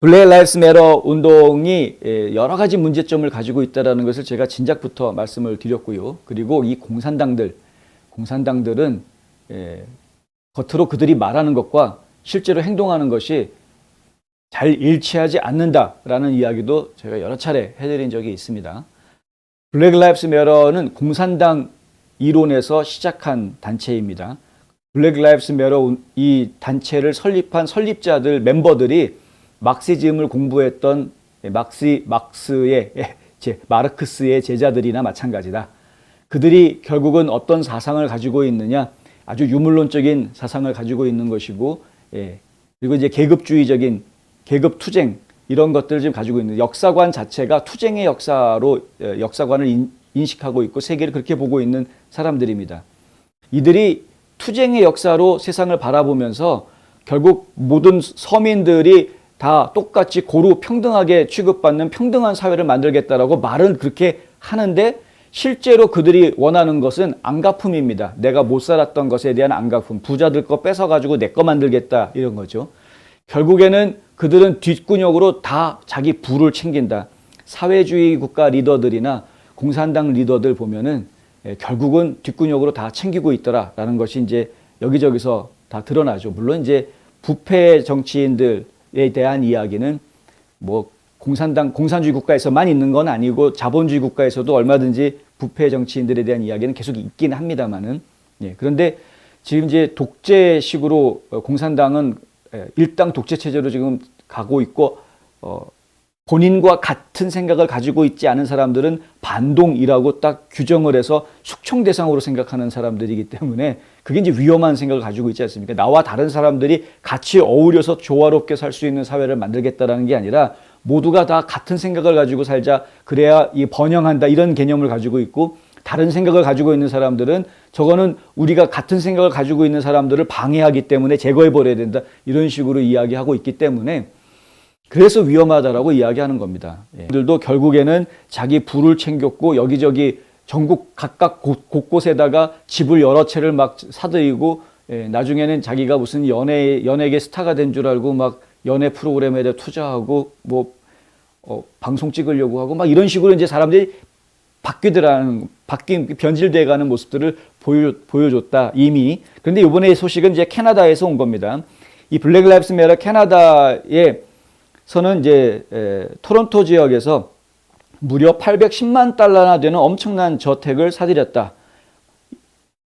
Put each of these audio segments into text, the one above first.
블랙 라이브스 매터 운동이 여러 가지 문제점을 가지고 있다는 것을 제가 진작부터 말씀을 드렸고요. 그리고 이 공산당들은 겉으로 그들이 말하는 것과 실제로 행동하는 것이 잘 일치하지 않는다라는 이야기도 제가 여러 차례 해드린 적이 있습니다. 블랙 라이브스 매터는 공산당 이론에서 시작한 단체입니다. 블랙 라이브스 매터 이 단체를 설립한 설립자들 멤버들이 막시즘을 공부했던 마르크스의 제자들이나 마찬가지다. 그들이 결국은 어떤 사상을 가지고 있느냐, 아주 유물론적인 사상을 가지고 있는 것이고, 그리고 이제 계급주의적인 계급투쟁 이런 것들을 지금 가지고 있는 역사관 자체가 투쟁의 역사로 역사관을 인식하고 있고 세계를 그렇게 보고 있는 사람들입니다. 이들이 투쟁의 역사로 세상을 바라보면서 결국 모든 서민들이 다 똑같이 고루 평등하게 취급받는 평등한 사회를 만들겠다라고 말은 그렇게 하는데 실제로 그들이 원하는 것은 안갚음입니다. 내가 못 살았던 것에 대한 안갚음. 부자들 거 뺏어가지고 내 거 만들겠다 이런 거죠. 결국에는 그들은 뒷구녕으로 다 자기 부를 챙긴다. 사회주의 국가 리더들이나 공산당 리더들 보면은 결국은 뒷구녕으로 다 챙기고 있더라라는 것이 이제 여기저기서 다 드러나죠. 물론 이제 부패 정치인들에 대한 이야기는 뭐 공산주의 국가에서만 있는 건 아니고 자본주의 국가에서도 얼마든지 부패 정치인들에 대한 이야기는 계속 있긴 합니다만은 그런데 지금 이제 독재식으로 공산당은 일당 독재 체제로 지금 가고 있고 본인과 같은 생각을 가지고 있지 않은 사람들은 반동이라고 딱 규정을 해서 숙청 대상으로 생각하는 사람들이기 때문에 그게 이제 위험한 생각을 가지고 있지 않습니까? 나와 다른 사람들이 같이 어울려서 조화롭게 살 수 있는 사회를 만들겠다라는 게 아니라 모두가 다 같은 생각을 가지고 살자, 그래야 이 번영한다 이런 개념을 가지고 있고, 다른 생각을 가지고 있는 사람들은 저거는 우리가 같은 생각을 가지고 있는 사람들을 방해하기 때문에 제거해버려야 된다 이런 식으로 이야기하고 있기 때문에 그래서 위험하다라고 이야기하는 겁니다. 그들도 결국에는 자기 부를 챙겼고 여기저기 전국 각각 곳곳에다가 집을 여러 채를 막 사들이고 나중에는 자기가 무슨 연예계 스타가 된 줄 알고 막 연예 프로그램에 대해 투자하고 뭐 방송 찍으려고 하고 막 이런 식으로 이제 사람들이 변질돼 가는 모습들을 보여줬다 이미. 그런데 이번에 소식은 이제 캐나다에서 온 겁니다. 이 블랙 라이브스 매터 캐나다에서는 이제 토론토 지역에서 무려 810만 달러나 되는 엄청난 저택을 사들였다.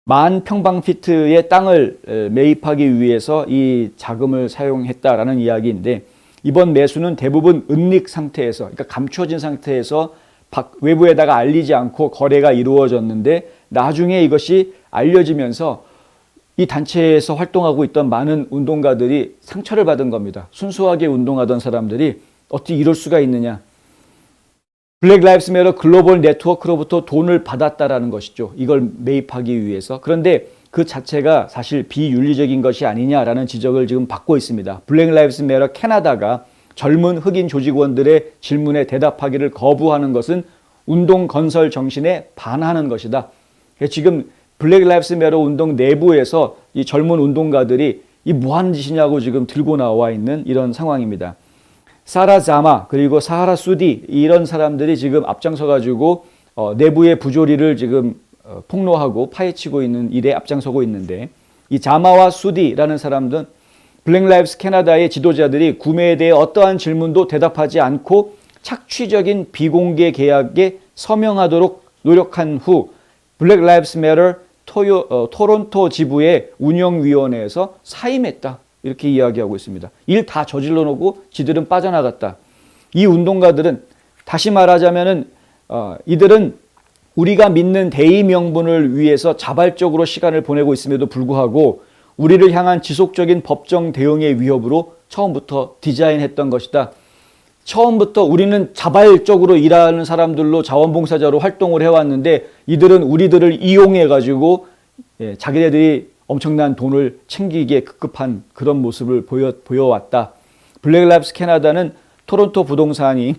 10,000평방피트의 땅을 매입하기 위해서 이 자금을 사용했다라는 이야기인데, 이번 매수는 대부분 은닉 상태에서, 그러니까 감춰진 상태에서 외부에다가 알리지 않고 거래가 이루어졌는데, 나중에 이것이 알려지면서 이 단체에서 활동하고 있던 많은 운동가들이 상처를 받은 겁니다. 순수하게 운동하던 사람들이 어떻게 이럴 수가 있느냐. 블랙 라이브스 매터 글로벌 네트워크로부터 돈을 받았다라는 것이죠. 이걸 매입하기 위해서. 그런데 그 자체가 사실 비윤리적인 것이 아니냐라는 지적을 지금 받고 있습니다. 블랙 라이브스 매터 캐나다가 젊은 흑인 조직원들의 질문에 대답하기를 거부하는 것은 운동 건설 정신에 반하는 것이다. 지금 블랙 라이브스 매터 운동 내부에서 이 젊은 운동가들이 이 뭐 하는 짓이냐고 지금 들고 나와 있는 이런 상황입니다. 사라 자마 그리고 사하라 수디 이런 사람들이 지금 앞장서 가지고 내부의 부조리를 지금 폭로하고 파헤치고 있는 일에 앞장서고 있는데, 이 자마와 수디라는 사람들은 블랙 라이브스 캐나다의 지도자들이 구매에 대해 어떠한 질문도 대답하지 않고 착취적인 비공개 계약에 서명하도록 노력한 후 블랙 라이브스 매터 토론토 지부의 운영위원회에서 사임했다. 이렇게 이야기하고 있습니다. 일 다 저질러 놓고 지들은 빠져나갔다. 이 운동가들은 다시 말하자면은 이들은 우리가 믿는 대의 명분을 위해서 자발적으로 시간을 보내고 있음에도 불구하고 우리를 향한 지속적인 법정 대응의 위협으로 처음부터 디자인했던 것이다. 처음부터 우리는 자발적으로 일하는 사람들로 자원봉사자로 활동을 해왔는데 이들은 우리들을 이용해가지고 자기네들이 엄청난 돈을 챙기기에 급급한 그런 모습을 보여왔다. 블랙 라이브스 캐나다는 토론토 부동산이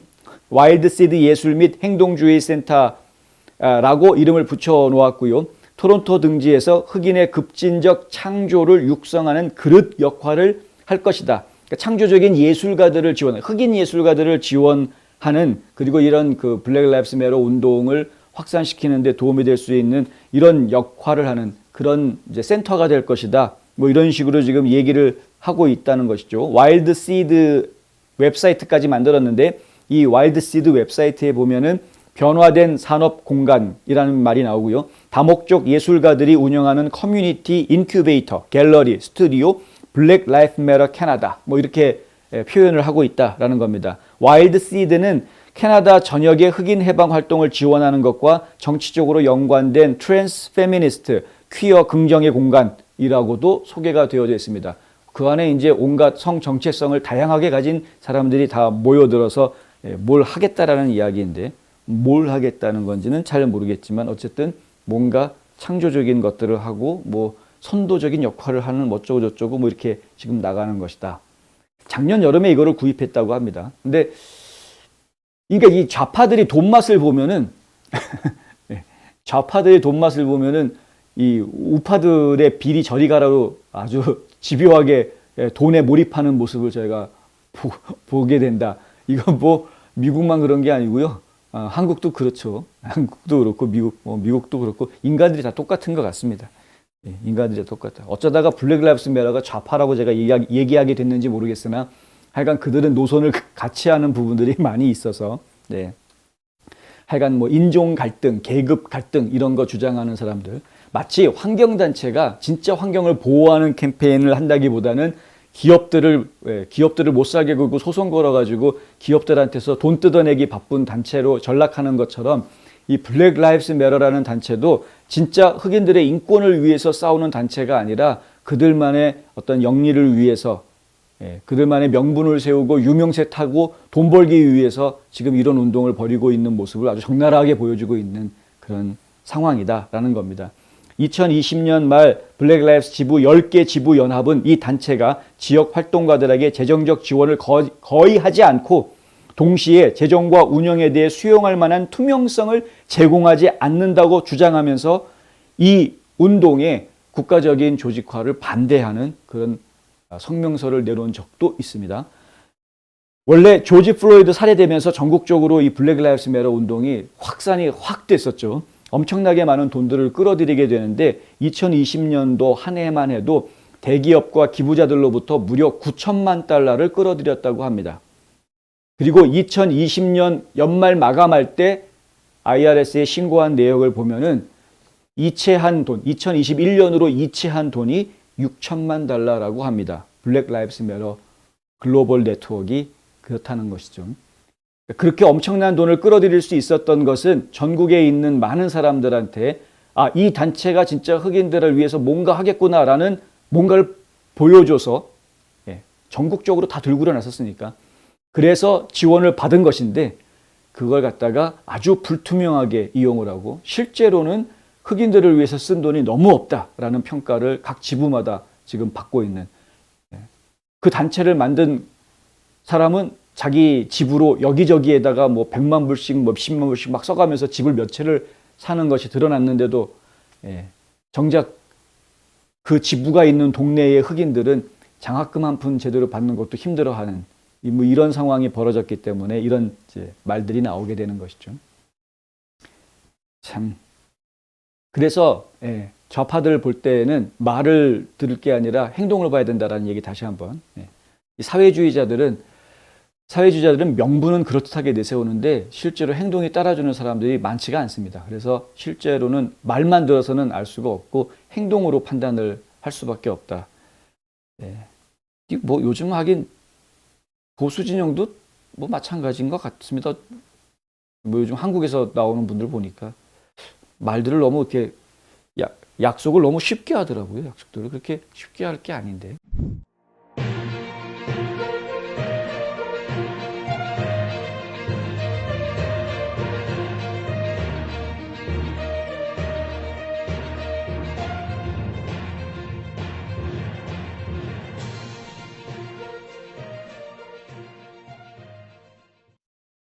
와일드 시드 예술 및 행동주의 센터라고 이름을 붙여 놓았고요. 토론토 등지에서 흑인의 급진적 창조를 육성하는 그릇 역할을 할 것이다. 그러니까 창조적인 예술가들을 지원하는, 흑인 예술가들을 지원하는, 그리고 이런 그 블랙 라이브스 매터 운동을 확산시키는 데 도움이 될 수 있는 이런 역할을 하는 그런 이제 센터가 될 것이다. 뭐 이런 식으로 지금 얘기를 하고 있다는 것이죠. 와일드 시드 웹사이트까지 만들었는데, 이 와일드 시드 웹사이트에 보면은 변화된 산업 공간이라는 말이 나오고요. 다목적 예술가들이 운영하는 커뮤니티 인큐베이터, 갤러리, 스튜디오, 블랙 라이프 매터 캐나다, 뭐 이렇게 표현을 하고 있다라는 겁니다. 와일드 시드는 캐나다 전역의 흑인 해방 활동을 지원하는 것과 정치적으로 연관된 트랜스 페미니스트, 퀴어 긍정의 공간이라고도 소개가 되어져 있습니다. 그 안에 이제 온갖 성 정체성을 다양하게 가진 사람들이 다 모여들어서 뭘 하겠다라는 이야기인데, 뭘 하겠다는 건지는 잘 모르겠지만 어쨌든 뭔가 창조적인 것들을 하고 뭐 선도적인 역할을 하는 어쩌고 저쩌고 뭐 이렇게 지금 나가는 것이다. 작년 여름에 이거를 구입했다고 합니다. 근데 그러니까 이 좌파들이 돈맛을 보면은 좌파들의 돈맛을 보면은 이 우파들의 비리 저리 가라로 아주 집요하게 돈에 몰입하는 모습을 저희가 보게 된다. 이건 뭐 미국만 그런 게 아니고요. 한국도 그렇죠. 한국도 그렇고 미국도 그렇고 인간들이 다 똑같은 것 같습니다. 인간들이 다 똑같아. 어쩌다가 블랙 라이브스 매터가 좌파라고 제가 얘기하게 됐는지 모르겠으나 하여간 그들은 노선을 같이 하는 부분들이 많이 있어서 네. 하여간 뭐 인종 갈등, 계급 갈등 이런 거 주장하는 사람들, 마치 환경단체가 진짜 환경을 보호하는 캠페인을 한다기보다는 기업들을 못 살게 굴고 소송 걸어가지고 기업들한테서 돈 뜯어내기 바쁜 단체로 전락하는 것처럼 이 블랙 라이브스 매터라는 단체도 진짜 흑인들의 인권을 위해서 싸우는 단체가 아니라 그들만의 어떤 영리를 위해서, 그들만의 명분을 세우고 유명세 타고 돈 벌기 위해서 지금 이런 운동을 벌이고 있는 모습을 아주 적나라하게 보여주고 있는 그런 상황이다라는 겁니다. 2020년 말 블랙 라이브스 지부 10개 지부 연합은 이 단체가 지역 활동가들에게 재정적 지원을 거의 하지 않고 동시에 재정과 운영에 대해 수용할 만한 투명성을 제공하지 않는다고 주장하면서 이 운동의 국가적인 조직화를 반대하는 그런 성명서를 내놓은 적도 있습니다. 원래 조지 플로이드 살해되면서 전국적으로 이 블랙 라이브스 매터 운동이 확산이 확 됐었죠. 엄청나게 많은 돈들을 끌어들이게 되는데 2020년도 한 해만 해도 대기업과 기부자들로부터 무려 9천만 달러를 끌어들였다고 합니다. 그리고 2020년 연말 마감할 때 IRS에 신고한 내역을 보면은 이체한 돈, 2021년으로 이체한 돈이 6천만 달러라고 합니다. 블랙 라이브스 매터 글로벌 네트워크가 그렇다는 것이죠. 그렇게 엄청난 돈을 끌어들일 수 있었던 것은 전국에 있는 많은 사람들한테 이 단체가 진짜 흑인들을 위해서 뭔가 하겠구나라는 뭔가를 보여줘서 전국적으로 다 들고 일어났었으니까 그래서 지원을 받은 것인데 그걸 갖다가 아주 불투명하게 이용을 하고 실제로는 흑인들을 위해서 쓴 돈이 너무 없다라는 평가를 각 지부마다 지금 받고 있는 그 단체를 만든 사람은 자기 집으로 여기저기에다가 뭐 100만 불씩 뭐 10만 불씩 막 써가면서 집을 몇 채를 사는 것이 드러났는데도 정작 그 지부가 있는 동네의 흑인들은 장학금 한 푼 제대로 받는 것도 힘들어하는 뭐 이런 상황이 벌어졌기 때문에 이런 이제 말들이 나오게 되는 것이죠. 참. 그래서 좌파들 볼 때는 말을 들을 게 아니라 행동을 봐야 된다라는 얘기 다시 한번. 이 사회주의자들은 명분은 그렇듯하게 내세우는데 실제로 행동이 따라주는 사람들이 많지가 않습니다. 그래서 실제로는 말만 들어서는 알 수가 없고 행동으로 판단을 할 수밖에 없다. 뭐 요즘 하긴 보수 진영도 뭐 마찬가지인 것 같습니다. 뭐 요즘 한국에서 나오는 분들 보니까 말들을 너무 이렇게 약속을 너무 쉽게 하더라고요. 약속들을 그렇게 쉽게 할 게 아닌데.